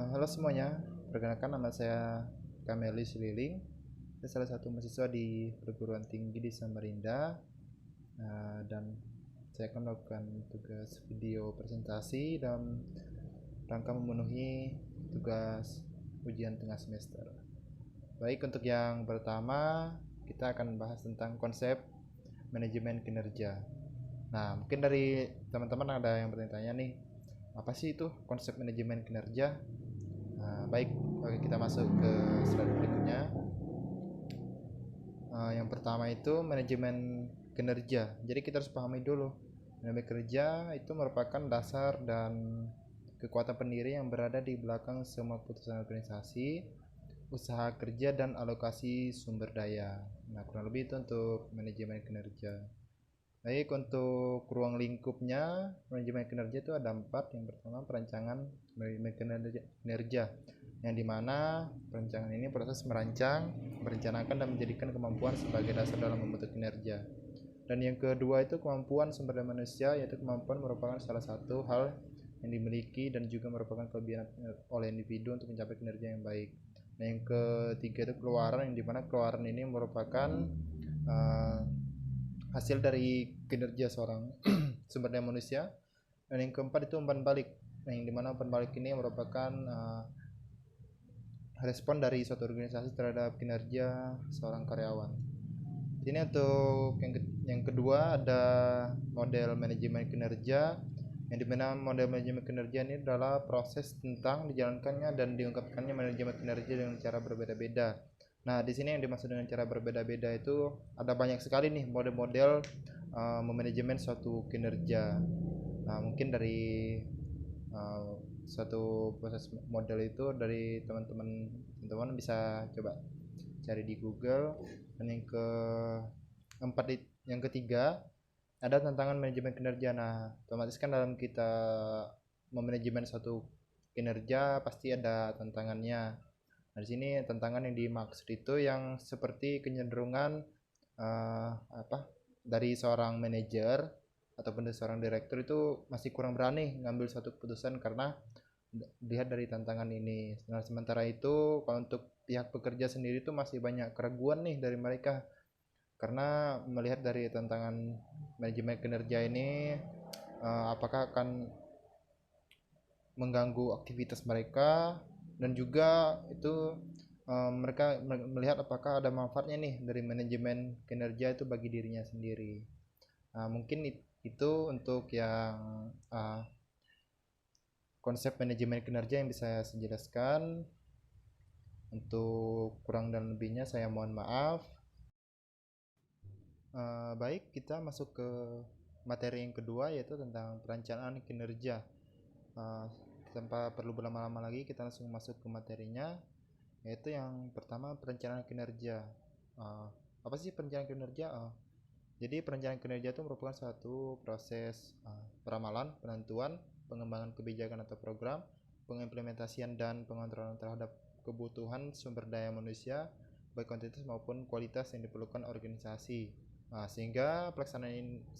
Halo semuanya, perkenalkan nama saya Kameli Sililing. Saya salah satu mahasiswa di perguruan tinggi di Samarinda, dan saya akan melakukan tugas video presentasi dalam rangka memenuhi tugas ujian tengah semester. Baik, untuk yang pertama kita akan bahas tentang konsep manajemen kinerja. Nah, mungkin dari teman-teman ada yang bertanya nih, apa sih itu konsep manajemen kinerja? Baik, oke, kita masuk ke slide berikutnya. Yang pertama itu manajemen kinerja. Jadi kita harus pahami dulu, manajemen kinerja itu merupakan dasar dan kekuatan pendiri yang berada di belakang semua keputusan organisasi, usaha kerja, dan alokasi sumber daya. Nah, kurang lebih itu untuk manajemen kinerja. Baik, untuk ruang lingkupnya manajemen kinerja itu ada 4. Yang pertama, perancangan manajemen kinerja, yang dimana perancangan ini proses merancang, merencanakan, dan menjadikan kemampuan sebagai dasar dalam membentuk kinerja. Dan yang kedua itu kemampuan sumber daya manusia, yaitu kemampuan merupakan salah satu hal yang dimiliki dan juga merupakan kelebihan oleh individu untuk mencapai kinerja yang baik. Nah, yang ketiga itu keluaran, yang dimana keluaran ini merupakan uh, hasil dari kinerja seorang sumber daya manusia. Dan yang keempat itu umpan balik, yang dimana umpan balik ini merupakan respon dari suatu organisasi terhadap kinerja seorang karyawan. Ini untuk yang kedua ada model manajemen kinerja, yang dimana model manajemen kinerja ini adalah proses tentang dijalankannya dan diungkapkannya manajemen kinerja dengan cara berbeda-beda. Nah, di sini yang dimaksud dengan cara berbeda-beda itu ada banyak sekali nih model-model memanajemen suatu kinerja. Nah, mungkin dari uh, suatu proses model itu dari teman-teman bisa coba cari di Google. Dan yang ketiga ada tantangan manajemen kinerja. Nah, otomatis kan dalam kita memanajemen suatu kinerja pasti ada tantangannya. Nah, di sini tantangan yang dimaksud itu yang seperti kecenderungan dari seorang manajer ataupun dari seorang direktur itu masih kurang berani ngambil suatu keputusan karena dilihat dari tantangan ini. Nah, sementara itu kalau untuk pihak pekerja sendiri itu masih banyak keraguan nih dari mereka karena melihat dari tantangan manajemen kinerja ini, apakah akan mengganggu aktivitas mereka, dan juga itu mereka melihat apakah ada manfaatnya nih dari manajemen kinerja itu bagi dirinya sendiri. Nah, mungkin itu untuk yang konsep manajemen kinerja yang bisa saya jelaskan. Untuk kurang dan lebihnya saya mohon maaf. Baik, kita masuk ke materi yang kedua, yaitu tentang perencanaan kinerja. Uh, Tanpa perlu berlama-lama lagi, kita langsung masuk ke materinya, yaitu yang pertama perencanaan kinerja. Apa sih perencanaan kinerja? Jadi perencanaan kinerja itu merupakan suatu proses peramalan, penentuan, pengembangan kebijakan atau program, pengimplementasian dan pengontrolan terhadap kebutuhan sumber daya manusia, baik kuantitas maupun kualitas yang diperlukan organisasi. Sehingga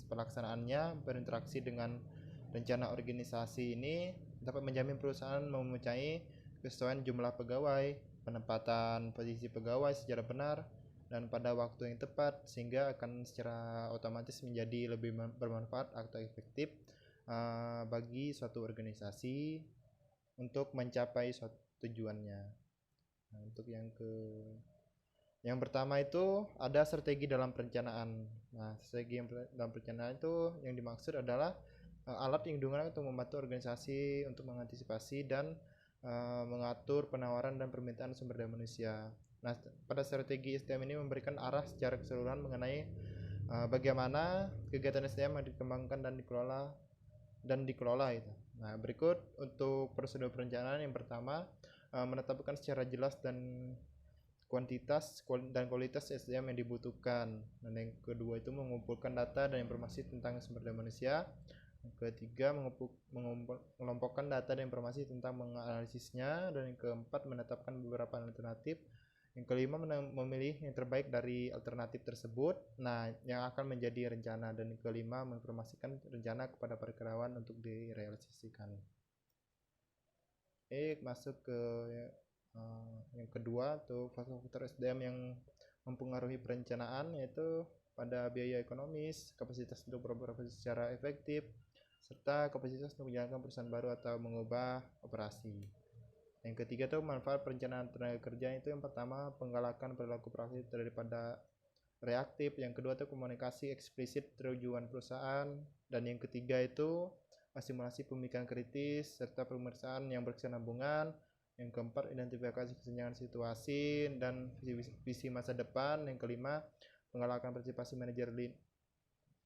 pelaksanaannya berinteraksi dengan rencana organisasi ini dapat menjamin perusahaan memenuhi kesesuaian jumlah pegawai, penempatan posisi pegawai secara benar dan pada waktu yang tepat, sehingga akan secara otomatis menjadi lebih bermanfaat atau efektif bagi suatu organisasi untuk mencapai suatu tujuannya. Nah, untuk yang pertama itu ada strategi dalam perencanaan. Nah, strategi dalam perencanaan itu yang dimaksud adalah alat yang digunakan untuk membantu organisasi untuk mengantisipasi dan mengatur penawaran dan permintaan sumber daya manusia. Nah, pada strategi SDM ini memberikan arah secara keseluruhan mengenai bagaimana kegiatan SDM yang dikembangkan dan dikelola itu. Nah, berikut untuk prosedur perencanaan. Yang pertama, menetapkan secara jelas dan kuantitas dan kualitas SDM yang dibutuhkan. Dan yang kedua itu mengumpulkan data dan informasi tentang sumber daya manusia. Yang ketiga, mengelompokkan data dan informasi tentang menganalisisnya. Dan yang keempat, menetapkan beberapa alternatif. Yang kelima, memilih yang terbaik dari alternatif tersebut, nah, yang akan menjadi rencana. Dan yang kelima, menginformasikan rencana kepada para karyawan untuk direalisasikan. masuk ke yang kedua tuh faktor SDM yang mempengaruhi perencanaan, yaitu pada biaya ekonomis, kapasitas untuk beroperasi secara efektif, serta kapasitas untuk menjalankan perusahaan baru atau mengubah operasi. Yang ketiga tuh manfaat perencanaan tenaga kerja, itu yang pertama penggalakan perilaku proaktif daripada reaktif, yang kedua itu komunikasi eksplisit tujuan perusahaan, dan yang ketiga itu simulasi pemikiran kritis serta pemeriksaan yang berkesinambungan, yang keempat identifikasi kesenjangan situasi dan visi masa depan, yang kelima penggalakan partisipasi manajer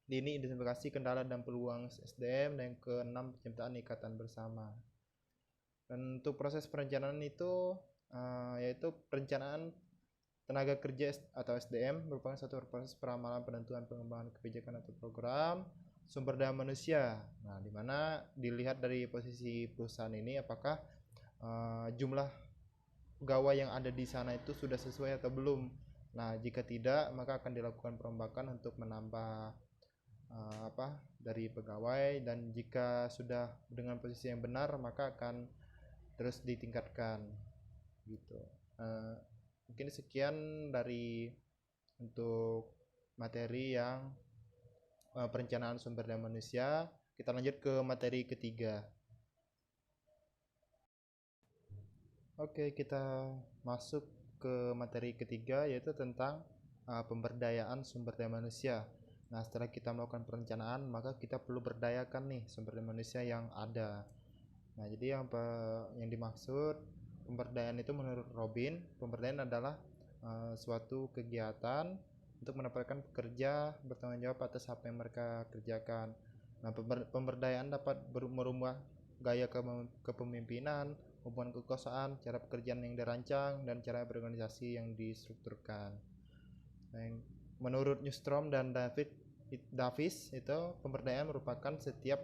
dini identifikasi kendala dan peluang SDM, dan yang keenam penciptaan ikatan bersama. Dan untuk proses perencanaan itu yaitu perencanaan tenaga kerja atau SDM merupakan satu proses peramalan penentuan pengembangan kebijakan atau program sumber daya manusia. Nah, di mana dilihat dari posisi perusahaan ini apakah jumlah pegawai yang ada di sana itu sudah sesuai atau belum. Nah, jika tidak, maka akan dilakukan perombakan untuk menambah dari pegawai, dan jika sudah dengan posisi yang benar maka akan terus ditingkatkan gitu. Mungkin sekian dari untuk materi yang perencanaan sumber daya manusia. Kita lanjut ke materi ketiga. Oke, kita masuk ke materi ketiga, yaitu tentang pemberdayaan sumber daya manusia. Nah, setelah kita melakukan perencanaan, maka kita perlu berdayakan nih sumber daya manusia yang ada. Nah, jadi yang dimaksud pemberdayaan itu menurut Robin, pemberdayaan adalah suatu kegiatan untuk mendapatkan pekerja bertanggung jawab atas apa yang mereka kerjakan. Nah, pemberdayaan dapat merubah gaya kepemimpinan, hubungan kekuasaan, cara pekerjaan yang dirancang, dan cara berorganisasi yang distrukturkan. Nah, menurut Newstrom dan Davis itu pemberdayaan merupakan setiap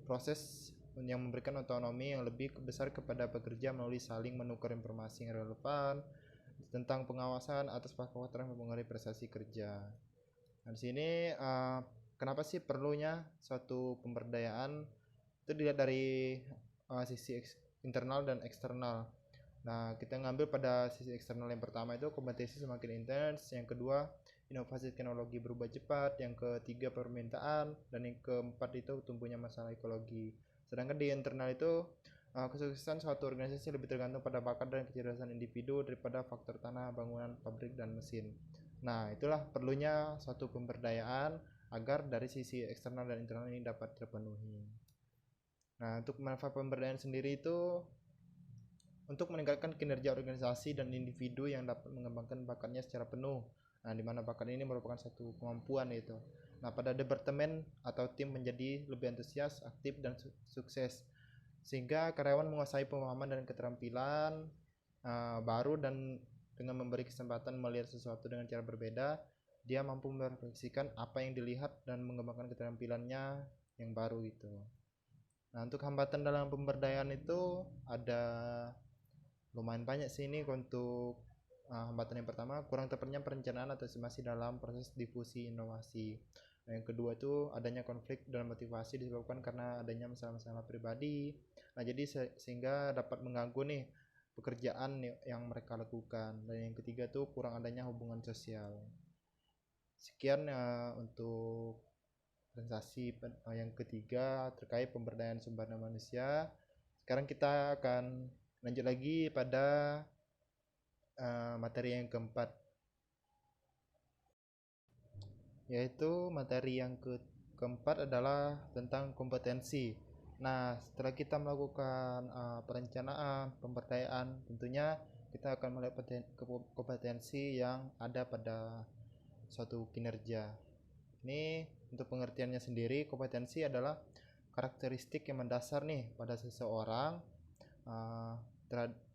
proses yang memberikan otonomi yang lebih besar kepada pekerja melalui saling menukar informasi yang relevan tentang pengawasan atas faktor yang mempengaruhi prestasi kerja. Nah, di sini kenapa sih perlunya suatu pemberdayaan? Itu dilihat dari sisi internal dan eksternal. Nah, kita ngambil pada sisi eksternal. Yang pertama itu kompetisi semakin intens, yang kedua inovasi teknologi berubah cepat, yang ketiga permintaan, dan yang keempat itu tumbuhnya masalah ekologi. Sedangkan di internal itu kesuksesan suatu organisasi lebih tergantung pada bakat dan kecerdasan individu daripada faktor tanah, bangunan, pabrik, dan mesin. Nah, itulah perlunya suatu pemberdayaan agar dari sisi eksternal dan internal ini dapat terpenuhi. Nah, untuk manfaat pemberdayaan sendiri itu untuk meningkatkan kinerja organisasi dan individu yang dapat mengembangkan bakatnya secara penuh. Nah, di mana bakat ini merupakan satu kemampuan itu. Nah, pada departemen atau tim menjadi lebih antusias, aktif, dan sukses, sehingga karyawan menguasai pemahaman dan keterampilan baru, dan dengan memberi kesempatan melihat sesuatu dengan cara berbeda, dia mampu merefleksikan apa yang dilihat dan mengembangkan keterampilannya yang baru gitu. Nah, untuk hambatan dalam pemberdayaan itu ada lumayan banyak sih ini. Untuk hambatan yang pertama, kurang tepatnya perencanaan atau estimasi dalam proses difusi inovasi. Nah, yang kedua itu adanya konflik dalam motivasi disebabkan karena adanya masalah-masalah pribadi. Nah, jadi sehingga dapat mengganggu nih pekerjaan yang mereka lakukan. Dan yang ketiga itu kurang adanya hubungan sosial. Sekian untuk presentasi yang ketiga terkait pemberdayaan sumber daya manusia. Sekarang kita akan lanjut lagi pada materi yang keempat, yaitu materi yang keempat adalah tentang kompetensi. Nah, setelah kita melakukan perencanaan pemberdayaan, tentunya kita akan melihat kompetensi yang ada pada suatu kinerja. Ini untuk pengertiannya sendiri, kompetensi adalah karakteristik yang mendasar nih pada seseorang,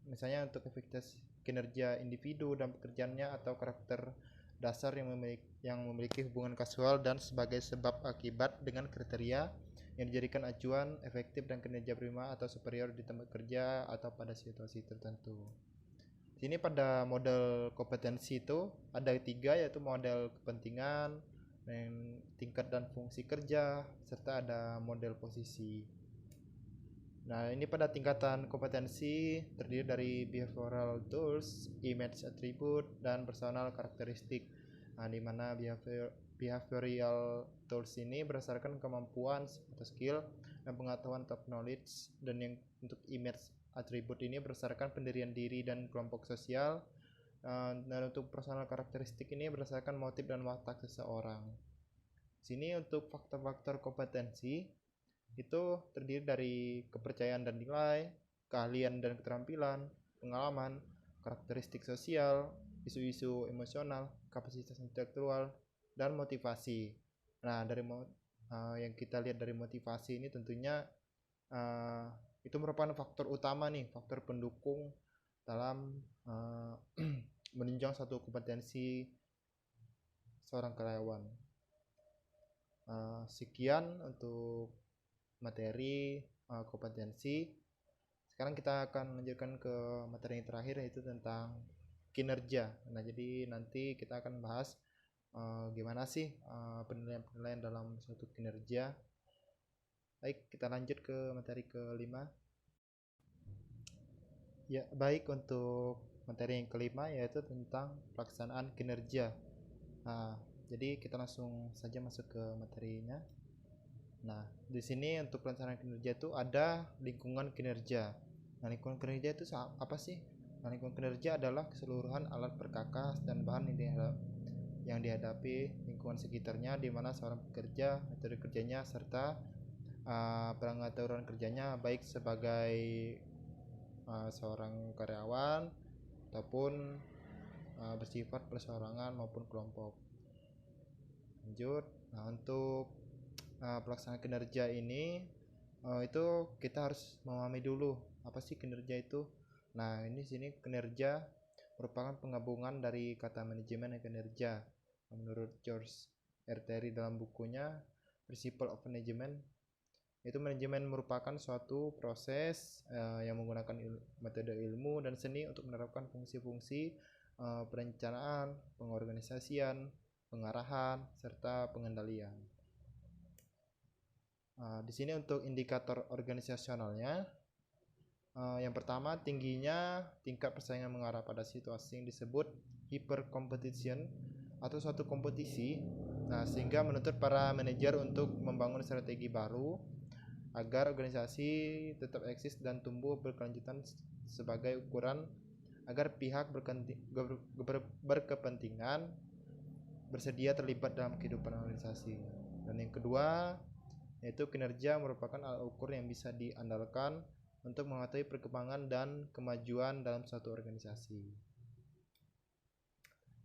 misalnya untuk efektivitas kinerja individu dan pekerjaannya, atau karakter dasar yang memiliki hubungan kausal dan sebagai sebab akibat dengan kriteria yang dijadikan acuan efektif dan kinerja prima atau superior di tempat kerja atau pada situasi tertentu. Sini pada model kompetensi itu ada tiga, yaitu model kepentingan, tingkat dan fungsi kerja, serta ada model posisi. Nah, ini pada tingkatan kompetensi terdiri dari behavioral tools, image attribute, dan personal karakteristik. Nah, di mana behavioral tools ini berdasarkan kemampuan atau skill dan pengetahuan top knowledge, dan yang untuk image attribute ini berdasarkan pendirian diri dan kelompok sosial, dan untuk personal karakteristik ini berdasarkan motif dan watak seseorang. Sini untuk faktor-faktor kompetensi itu terdiri dari kepercayaan dan nilai, keahlian dan keterampilan, pengalaman, karakteristik sosial, isu-isu emosional, kapasitas intelektual, dan motivasi. Nah, yang kita lihat dari motivasi ini tentunya uh, itu merupakan faktor utama nih, faktor pendukung dalam menunjang satu kompetensi seorang karyawan. Sekian untuk materi kompetensi. Sekarang kita akan melanjutkan ke materi yang terakhir, yaitu tentang kinerja. Nah, jadi nanti kita akan bahas gimana sih penilaian-penilaian dalam suatu kinerja. Baik, kita lanjut ke materi kelima. Ya, baik, untuk materi yang kelima yaitu tentang pelaksanaan kinerja. Nah, jadi kita langsung saja masuk ke materinya. Nah, di sini untuk pelaksanaan kinerja itu ada lingkungan kinerja. Nah, lingkungan kinerja itu apa sih? Nah, lingkungan kinerja adalah keseluruhan alat perkakas dan bahan yang dihadapi lingkungan sekitarnya, di mana seorang pekerja, metode kerjanya, serta pengaturan kerjanya, baik sebagai seorang karyawan ataupun bersifat perseorangan maupun kelompok. Lanjut. Nah, untuk pelaksanaan kinerja ini itu kita harus memahami dulu apa sih kinerja itu. Nah, ini sini kinerja merupakan penggabungan dari kata manajemen dan kinerja. Menurut George R. Terry dalam bukunya Principle of Management, itu manajemen merupakan suatu proses yang menggunakan metode ilmu dan seni untuk menerapkan fungsi-fungsi perencanaan, pengorganisasian, pengarahan, serta pengendalian. Di sini untuk indikator organisasionalnya, yang pertama tingginya tingkat persaingan mengarah pada situasi yang disebut hyper competition atau suatu kompetisi. Nah, sehingga menuntut para manajer untuk membangun strategi baru agar organisasi tetap eksis dan tumbuh berkelanjutan sebagai ukuran agar pihak berkepentingan bersedia terlibat dalam kehidupan organisasi. Dan yang kedua, yaitu kinerja merupakan alat ukur yang bisa diandalkan untuk mengetahui perkembangan dan kemajuan dalam suatu organisasi.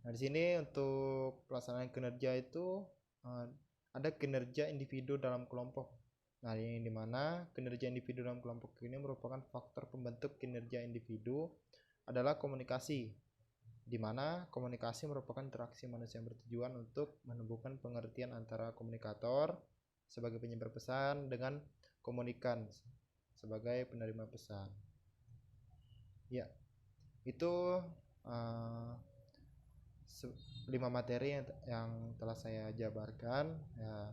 Nah, di sini untuk pelaksanaan kinerja itu ada kinerja individu dalam kelompok. Nah, yang dimana kinerja individu dalam kelompok ini merupakan faktor pembentuk kinerja individu adalah komunikasi, di mana komunikasi merupakan interaksi manusia yang bertujuan untuk menumbuhkan pengertian antara komunikator sebagai penyebar pesan dengan komunikan sebagai penerima pesan. Ya, itu 5 materi yang telah saya jabarkan. Ya,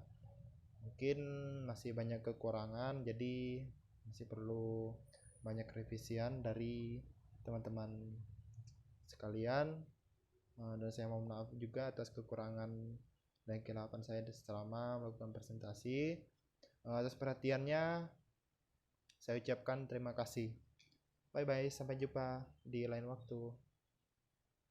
mungkin masih banyak kekurangan, jadi masih perlu banyak revisian dari teman-teman sekalian, dan saya mohon maaf juga atas kekurangan dan kesilapan saya selama melakukan presentasi. Atas perhatiannya saya ucapkan terima kasih. Bye bye, sampai jumpa di lain waktu.